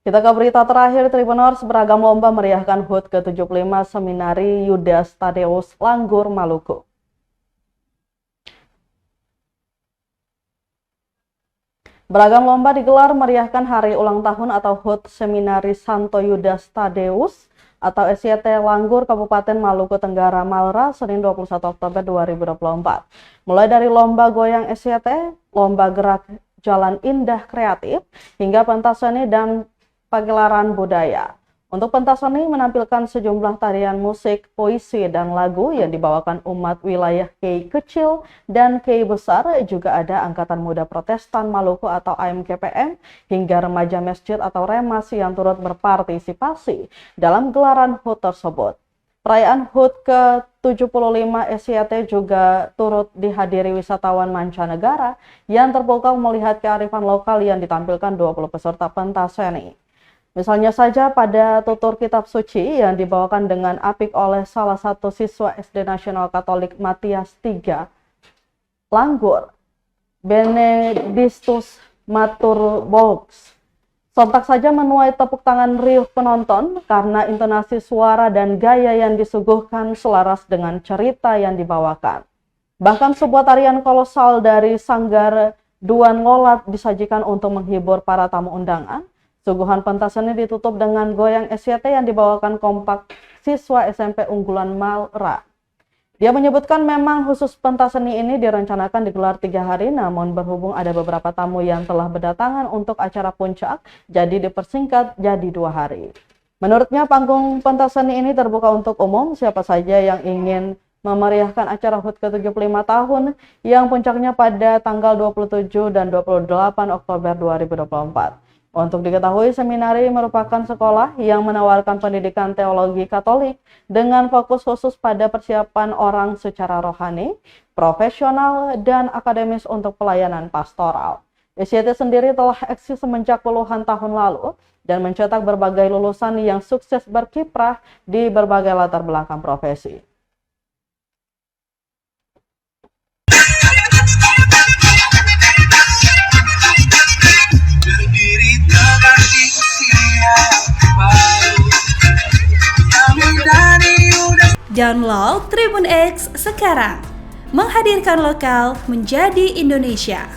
Kita ke berita terakhir, Tribuners. Beragam lomba meriahkan HUT ke-75 Seminari Yudas Tadeus Langgur, Maluku. Beragam lomba digelar meriahkan hari ulang tahun atau HUT Seminari Santo Yudas Tadeus atau SYT Langgur, Kabupaten Maluku Tenggara, Malra, Senin 21 Oktober 2024. Mulai dari lomba goyang SYT, lomba gerak jalan indah kreatif, hingga pentas seni dan pagelaran budaya. Untuk pentas seni menampilkan sejumlah tarian musik, puisi, dan lagu yang dibawakan umat wilayah Kei Kecil dan Kei Besar. Juga ada Angkatan Muda Protestan Maluku atau AMKPM, hingga remaja masjid atau Remas yang turut berpartisipasi dalam gelaran HUT tersebut. Perayaan HUT ke-75 SYT juga turut dihadiri wisatawan mancanegara yang terpukau melihat kearifan lokal yang ditampilkan 20 peserta pentas seni. Misalnya saja pada tutur kitab suci yang dibawakan dengan apik oleh salah satu siswa SD Nasional Katolik Matias III Langgur, Benedictus Matur Box. Sontak saja menuai tepuk tangan riuh penonton karena intonasi suara dan gaya yang disuguhkan selaras dengan cerita yang dibawakan. Bahkan sebuah tarian kolosal dari Sanggar Duan Lolat disajikan untuk menghibur para tamu undangan. Suguhan pentas seni ditutup dengan goyang SYT yang dibawakan kompak siswa SMP unggulan Malra. Dia menyebutkan memang khusus pentas seni ini direncanakan digelar 3 hari, namun berhubung ada beberapa tamu yang telah berdatangan untuk acara puncak, jadi dipersingkat jadi 2 hari. Menurutnya panggung pentas seni ini terbuka untuk umum, siapa saja yang ingin memeriahkan acara HUT ke-75 tahun yang puncaknya pada tanggal 27 dan 28 Oktober 2024. Untuk diketahui, seminari merupakan sekolah yang menawarkan pendidikan teologi Katolik dengan fokus khusus pada persiapan orang secara rohani, profesional, dan akademis untuk pelayanan pastoral. SYT sendiri telah eksis semenjak puluhan tahun lalu dan mencetak berbagai lulusan yang sukses berkiprah di berbagai latar belakang profesi. Download Tribun X sekarang, menghadirkan lokal menjadi Indonesia.